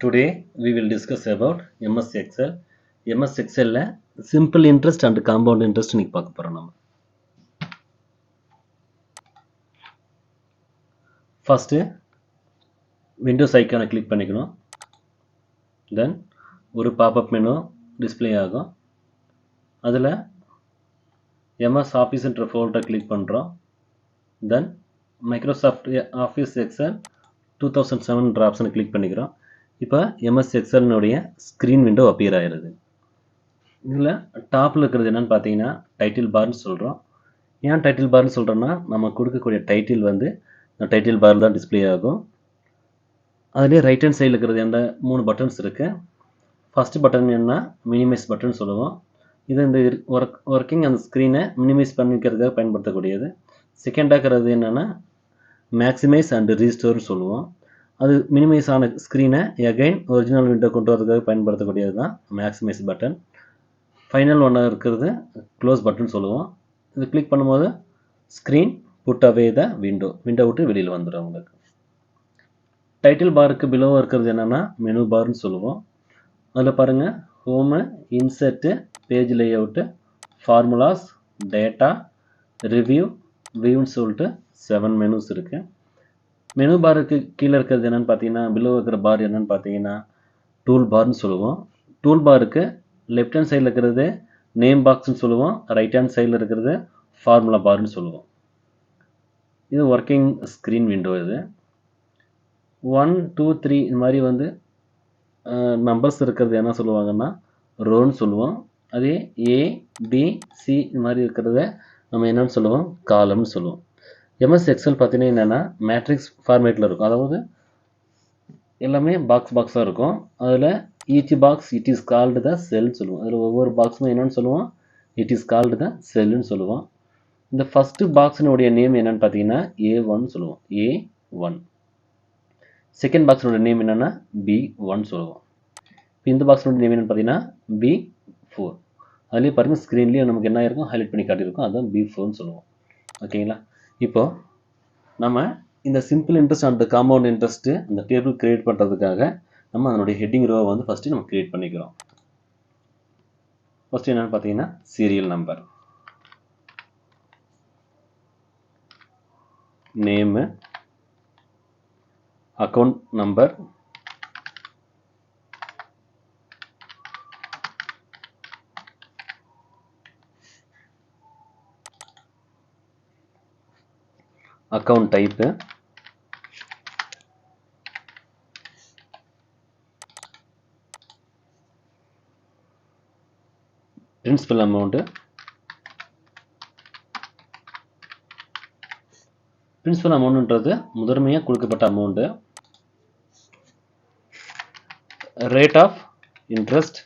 Today we will discuss about MS Excel. MS Excel ல simple interest and compound interest இன்னைக்கு பார்க்க போறோம் நம்ம. First Windows icon click பண்ணிக்கணும். Then ஒரு pop-up menu display ஆகும். அதுல MS Office என்ற folder click பண்றோம். Then Microsoft Office Excel 2007 என்ற option click பண்ணிக்கிறோம். இப்போ MS Excel உடைய screen window appear ஆயிருது. இதில் டாப்பில் இருக்கிறது என்னென்னு பார்த்தீங்கன்னா டைட்டில் பார்னு சொல்கிறோம். ஏன் டைட்டில் பார்னு சொல்கிறோன்னா நம்ம கொடுக்கக்கூடிய டைட்டில் வந்து இந்த டைட்டில் பார் தான் டிஸ்பிளே ஆகும். அதுலேயே ரைட் ஹேண்ட் சைடில் இருக்கிறது எந்த 3 பட்டன்ஸ் இருக்குது. ஃபஸ்ட்டு பட்டன் என்ன மினிமைஸ் பட்டன் சொல்லுவோம். இது இந்த ஒர்க்கிங் அந்த ஸ்க்ரீனை மினிமைஸ் பண்ணிக்கிறதுக்காக பயன்படுத்தக்கூடியது. செகண்டாக இருக்கிறது என்னென்னா மேக்ஸிமைஸ் அண்ட் ரீஸ்டோர்னு சொல்லுவோம். அது மினிமைஸ் ஆன ஸ்க்ரீனை எகைன் ஒரிஜினல் விண்டோ கொண்டு வரதுக்காக பயன்படுத்தக்கூடியது தான் மேக்ஸிமைஸ் பட்டன். ஃபைனல் ஒன்னாக இருக்கிறது க்ளோஸ் பட்டன் சொல்லுவோம். இது கிளிக் பண்ணும்போது screen put away the window விட்டு வெளியில் வந்துடும் உங்களுக்கு. டைட்டில் பாருக்கு பிலோவாக இருக்கிறது என்னென்னா மெனு பார்னு சொல்லுவோம். அதில் பாருங்கள் home, insert, page layout, formulas, data, review, வியூன்னு சொல்லிட்டு 7 மெனுஸ் இருக்குது. மெனு பாருக்கு கீழே இருக்கிறது என்னென்னு பார்த்தீங்கன்னா பிலோ இருக்கிற பார் என்னென்னு பார்த்தீங்கன்னா டூல் பார்னு சொல்லுவோம். டூல் பாருக்கு லெஃப்ட் ஹேண்ட் சைடில் இருக்கிறது நேம் பாக்ஸ்னு சொல்லுவோம். ரைட் ஹேண்ட் சைடில் இருக்கிறது ஃபார்முலா பார்னு சொல்லுவோம். இது ஒர்க்கிங் ஸ்க்ரீன் விண்டோ. இது 1 2 3 இந்த மாதிரி வந்து நம்பர்ஸ் இருக்கிறது என்ன சொல்லுவாங்கன்னா ரோன்னு சொல்லுவோம். அதே ஏ பி சி இந்த மாதிரி இருக்கிறத நம்ம என்னன்னு சொல்லுவோம் காலம்னு சொல்லுவோம். MS எக்ஸல் பார்த்தீங்கன்னா என்னென்னா மேட்ரிக்ஸ் ஃபார்மேட்டில் இருக்கும். அதாவது எல்லாமே பாக்ஸாக இருக்கும். அதில் each box it is called the செல்னு சொல்லுவோம். அதில் ஒவ்வொரு பாக்ஸுமே என்னென்னு சொல்லுவோம் இட் இஸ் கால்டு த செல்லுன்னு சொல்லுவோம். இந்த ஃபஸ்ட்டு பாக்ஸினுடைய நேம் என்னென்னு பார்த்தீங்கன்னா A1 சொல்லுவோம். A1. செகண்ட் பாக்ஸினுடைய நேம் என்னென்னா B1 சொல்லுவோம். இந்த பாக்ஸினுடைய நேம் என்னென்னு பார்த்தீங்கன்னா B4. அதுலேயே பாருங்கள் ஸ்க்ரீன்லேயே நமக்கு என்ன இருக்கும் ஹைலைட் பண்ணி காட்டியிருக்கும். அதுதான் B4ன்னு சொல்லுவோம். ஓகேங்களா? இப்போது நம்ம இந்த simple interest and compound interest அந்த டேபிள் கிரியேட் பண்ணுறதுக்காக நம்ம அதனுடைய ஹெட்டிங் ரோவை வந்து ஃபஸ்ட்டு நம்ம கிரியேட் பண்ணிக்கிறோம். ஃபஸ்ட்டு என்னென்னு பார்த்தீங்கன்னா serial number, name, account number, account type, principal amount, principal அமௌண்ட்ன்றது முதன்மையாக கொடுக்கப்பட்ட amount, rate of interest,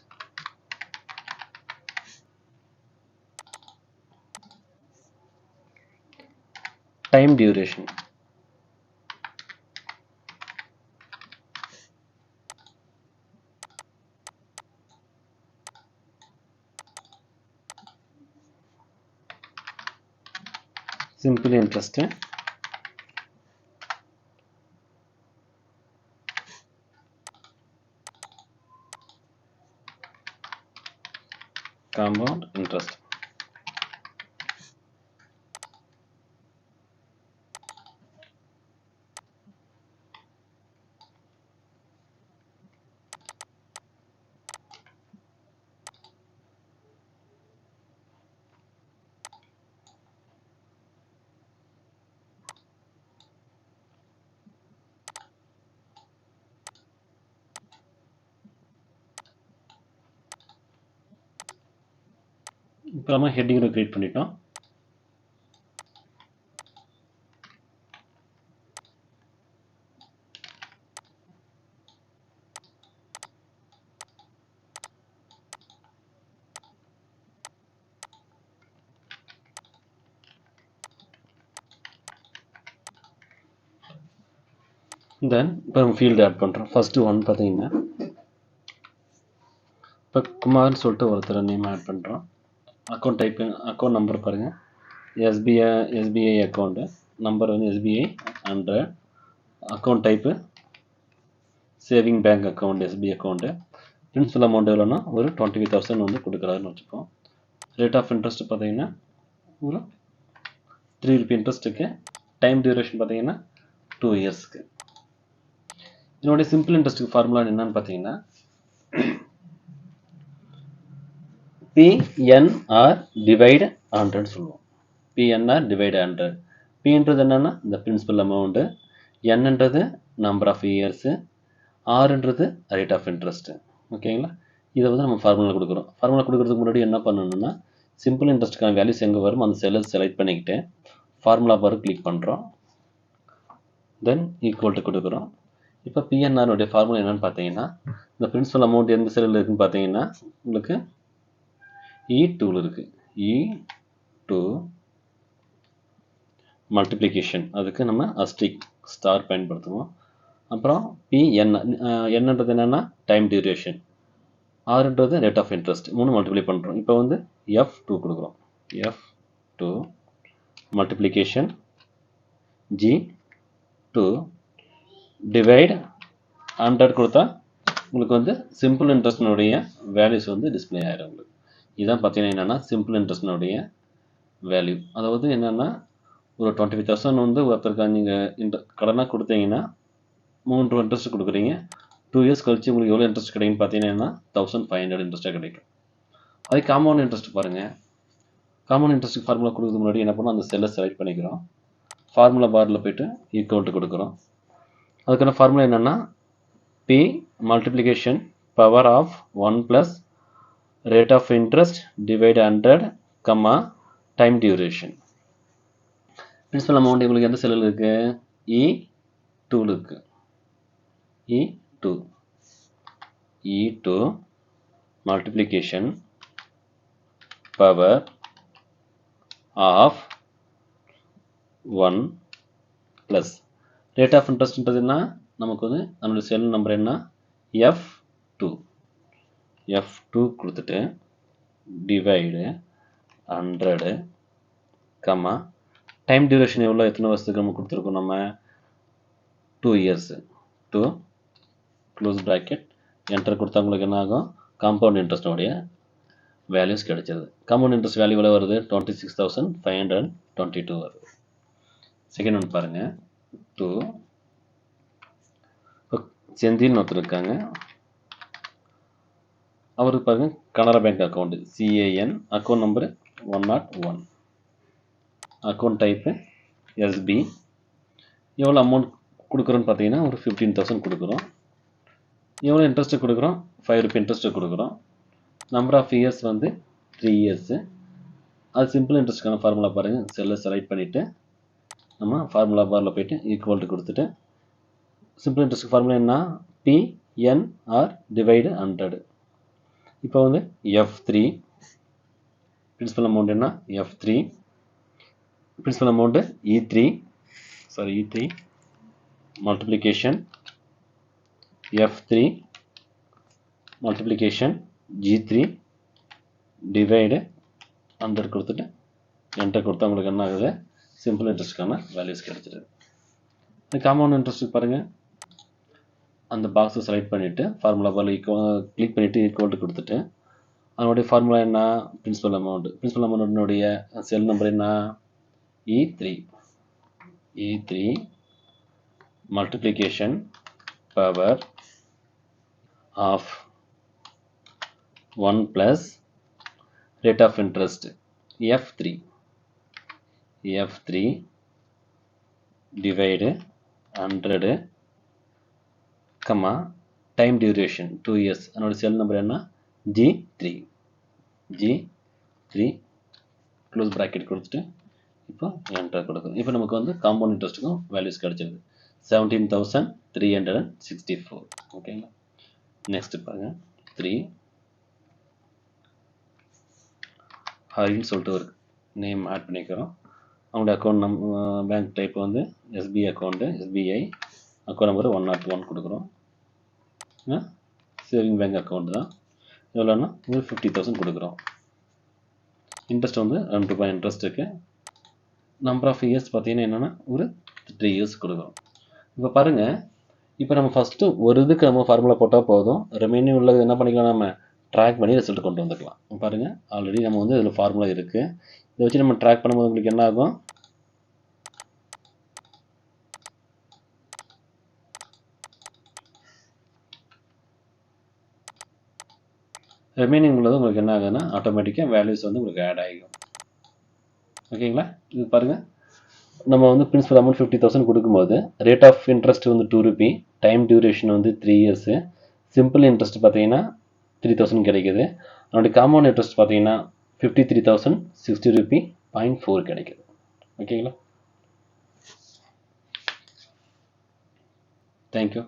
time duration. Simple interest, compound interest. இப்போ நம்ம ஹெட்டிங் கிரியேட் பண்ணிட்டோம். தென் இப்போ நம்ம ஃபீல்டு ஆட் பண்ணுறோம். ஃபஸ்ட்டு ஒன் பார்த்தீங்கன்னா இப்போ குமார்னு சொல்லிட்டு ஒருத்தர் நேம் ஆட் பண்ணுறோம். அக்கௌண்ட் டைப்பு, அக்கௌண்ட் நம்பர் பாருங்கள் எஸ்பிஐ அக்கௌண்ட்டு நம்பர் வந்து SBI 100. Account type saving bank account SB account principal amount எவ்வளோன்னா ஒரு 25,000 வந்து கொடுக்குறாருன்னு வச்சுப்போம். ரேட் ஆஃப் இன்ட்ரெஸ்ட் பார்த்தீங்கன்னா ஒரு 3 ரூபி இன்ட்ரெஸ்ட்டுக்கு. டைம் டியூரேஷன் பார்த்தீங்கன்னா 2 இயர்ஸ்க்கு. இதனுடைய சிம்பிள் இன்ட்ரெஸ்ட்டுக்கு ஃபார்முலா என்னன்னு பார்த்தீங்கன்னா PNR divide 100 சொல்லுவோம். PNR divide 100. Pன்றது என்னன்னா இந்த பிரின்சிபல் அமௌண்ட், Nன்றது நம்பர் ஆஃப் இயர்ஸ், Rன்றது ரேட் ஆஃப் இன்ட்ரெஸ்ட். ஓகேங்களா? இதை வந்து நம்ம ஃபார்முலா கொடுக்குறோம். ஃபார்முலா கொடுக்கறதுக்கு முன்னாடி என்ன பண்ணணும்னா சிம்பிள் இன்ட்ரெஸ்ட்டுக்கான வேல்யூஸ் எங்கே வரும் அந்த செல்லை செலக்ட் பண்ணிக்கிட்டு ஃபார்முலா பார் கிளிக் பண்ணுறோம். தென் ஈக்குவல் டு கொடுக்குறோம். இப்போ பிஎன்ஆருடைய ஃபார்முலா என்னன்னு பார்த்தீங்கன்னா இந்த பிரின்சிபல் அமௌண்ட் எந்த செல்லில் இருக்குன்னு பார்த்தீங்கன்னா உங்களுக்கு E2 இருக்கு. E2 மல்டிப்ளிகேஷன், அதுக்கு நம்ம அஸ்டிக் ஸ்டார் பயன்படுத்துவோம். அப்புறம் PN, என்னன்றது என்னன்னா டைம் டியூரேஷன், Rன்றது ரேட் ஆஃப் இன்ட்ரெஸ்ட், 3 மல்டிப்ளை பண்ணுறோம். இப்போ வந்து F2 கொடுக்குறோம். F2 மல்டிப்ளிகேஷன் G2 டிவைட் 100 கொடுத்தா உங்களுக்கு வந்து சிம்பிள் இன்ட்ரெஸ்ட்னுடைய வேல்யூஸ் வந்து டிஸ்பிளே ஆயிடும். உங்களுக்கு இதான் பார்த்தீங்கன்னா என்னென்னா சிம்பிள் இன்ட்ரெஸ்ட்னுடைய வேல்யூ. அதாவது என்னென்னா ஒரு 25,000 வந்து ஒருத்தருக்கு நீங்கள் கடனாக கொடுத்தீங்கன்னா 3 இன்ட்ரெஸ்ட் கொடுக்குறீங்க. 2 இயர்ஸ் கழிச்சு உங்களுக்கு எவ்வளோ இன்ட்ரெஸ்ட் கிடைக்குன்னு பார்த்தீங்கன்னா 1500 இன்ட்ரெஸ்ட்டாக கிடைக்கும். அதே காம்பவுண்ட் இன்ட்ரெஸ்ட் பாருங்கள். காம்பவுண்ட் இன்ட்ரெஸ்ட் ஃபார்முலா கொடுக்குறதுக்கு முன்னாடி என்ன பண்ணோம் அந்த செல்லை செலக்ட் பண்ணிக்கிறோம். ஃபார்முலா பாரில் போய்ட்டு ஈக்குவல் டு கொடுக்குறோம். அதுக்கான ஃபார்முலா என்னென்னா P multiplication power of 1 + rate of interest divide 100, time duration. Principal amount உங்களுக்கு எந்த செல்லில் இருக்கு? E2 இருக்கு. E2 multiplication power of 1 plus rate of interest ன்றதுன்னா நமக்கு வந்து நம்மளுடைய செல் நம்பர் என்ன F2 கொடுத்துட்டு டிவைடு 100, டைம் டியூரேஷன் எவ்வளோ எத்தனை வருஷத்துக்கு நம்ம கொடுத்துருக்கோம் நம்ம 2 இயர்ஸ். 2 க்ளோஸ் ப்ராக்கெட் என்டர் கொடுத்தா உங்களுக்கு என்ன ஆகும் காம்பவுண்ட் இன்ட்ரெஸ்டோடைய வேல்யூஸ் கிடைச்சது. காம்பவுண்ட் இன்ட்ரெஸ்ட் வேல்யூ எவ்வளோ வருது 26,522 வருது. செகண்ட் ஒன் பாருங்கள் 2. இப்போ செந்தில்னு ஒருத்தர் இருக்காங்க. அவருக்கு பாருங்கள் Canara bank account CAN, account number 101, account type SB. எவ்வளோ அமௌண்ட் கொடுக்குறோன்னு பார்த்தீங்கன்னா ஒரு 15,000 கொடுக்குறோம். எவ்வளோ இன்ட்ரெஸ்ட்டு கொடுக்குறோம் 5 ரூபி இன்ட்ரெஸ்ட்டு கொடுக்குறோம். நம்பர் ஆஃப் இயர்ஸ் வந்து 3 இயர்ஸு. அது சிம்பிள் இன்ட்ரெஸ்ட்டுக்கான ஃபார்முலா பாருங்கள். செல்லை செலக்ட் பண்ணிவிட்டு நம்ம ஃபார்முலா பாரில் போய்ட்டு ஈக்குவல் டு கொடுத்துட்டு சிம்பிள் இன்ட்ரெஸ்ட் ஃபார்முலா என்ன PNR டிவைடு 100. இப்போ வந்து F3 பிரின்சிபல் அமௌண்ட் என்ன F3, principal amount E3 multiplication F3 multiplication G3 divide 100 கொடுத்துட்டு என்டர் கொடுத்தா உங்களுக்கு என்ன ஆகுது சிம்பிள் இன்ட்ரெஸ்ட்டுக்கான வேல்யூஸ் கிடைச்சிடுது. இந்த காம்பவுண்ட் இன்ட்ரெஸ்ட்டுக்கு பாருங்கள் அந்த பாக்ஸை செலக்ட் பண்ணிவிட்டு ஃபார்முலா பாரில் கிளிக் பண்ணிவிட்டு ஈக்குவல் டு கொடுத்துட்டு அதனுடைய ஃபார்முலா என்ன பிரின்சிபல் அமௌண்ட்டினுடைய செல் நம்பர் என்ன E3 multiplication power of 1 + rate of interest F3 divide 100, time duration 2 years. அதனோட செல் நம்பர் என்ன G3 க்ளோஸ் ப்ராக்கெட் கொடுத்துட்டு இப்போ என்டர் கொடுக்குறோம். இப்போ நமக்கு வந்து காம்பவுண்ட் இன்ட்ரெஸ்ட்டுக்கும் வேல்யூஸ் கிடச்சிருது 17,364. ஓகேங்களா? நெக்ஸ்ட் பாருங்கள் 3 ஹரின்னு சொல்லிட்டு ஒரு நேம் ஆட் பண்ணிக்கிறோம். அவங்களுடைய அக்கௌண்ட் பேங்க் டைப் வந்து SBI அக்கௌண்ட் நம்பர் 101 கொடுக்குறோம். சேவிங் பேங்க் அக்கௌண்ட் தான். எவ்வளோன்னா ஒரு 50,000 கொடுக்குறோம். இன்ட்ரெஸ்ட் வந்து 2 ரூபாய் இன்ட்ரெஸ்ட் இருக்குது. நம்பர் ஆஃப் இயர்ஸ் பார்த்தீங்கன்னா என்னென்னா ஒரு 3 இயர்ஸ் கொடுக்குறோம். இப்போ பாருங்கள் இப்போ நம்ம ஃபஸ்ட்டு ஒரு இதுக்கு நம்ம ஃபார்முலா போட்டால் போதும், ரிமைனிங் உள்ளது என்ன பண்ணிக்கலாம், நம்ம ட்ராக் பண்ணி ரிசல்ட் கொண்டு வந்துக்கலாம். பாருங்கள், ஆல்ரெடி நம்ம வந்து இதில் ஃபார்முலா இருக்குது. இதை வச்சு நம்ம ட்ராக் பண்ணும்போது உங்களுக்கு என்ன ஆகும், ரிமைனிங் உள்ளது உங்களுக்கு என்ன ஆகுதுன்னா ஆட்டோமேட்டிக்காக வேல்யூஸ் வந்து உங்களுக்கு ஆட் ஆகிடும். ஓகேங்களா? இது பாருங்கள், நம்ம வந்து பிரின்சிபல் அமௌண்ட் 50,000 கொடுக்கும்போது ரேட் ஆஃப் இன்ட்ரெஸ்ட் வந்து 2 ரூபி, டைம் டியூரேஷன் வந்து 3 இயர்ஸு, சிம்பிள் இன்ட்ரெஸ்ட் பார்த்தீங்கன்னா 3,000 கிடைக்குது. அதனுடைய காம்பவுண்ட் இன்ட்ரெஸ்ட் பார்த்தீங்கன்னா 53,060 ரூபி 0.4 கிடைக்குது. ஓகேங்களா? தேங்க்யூ.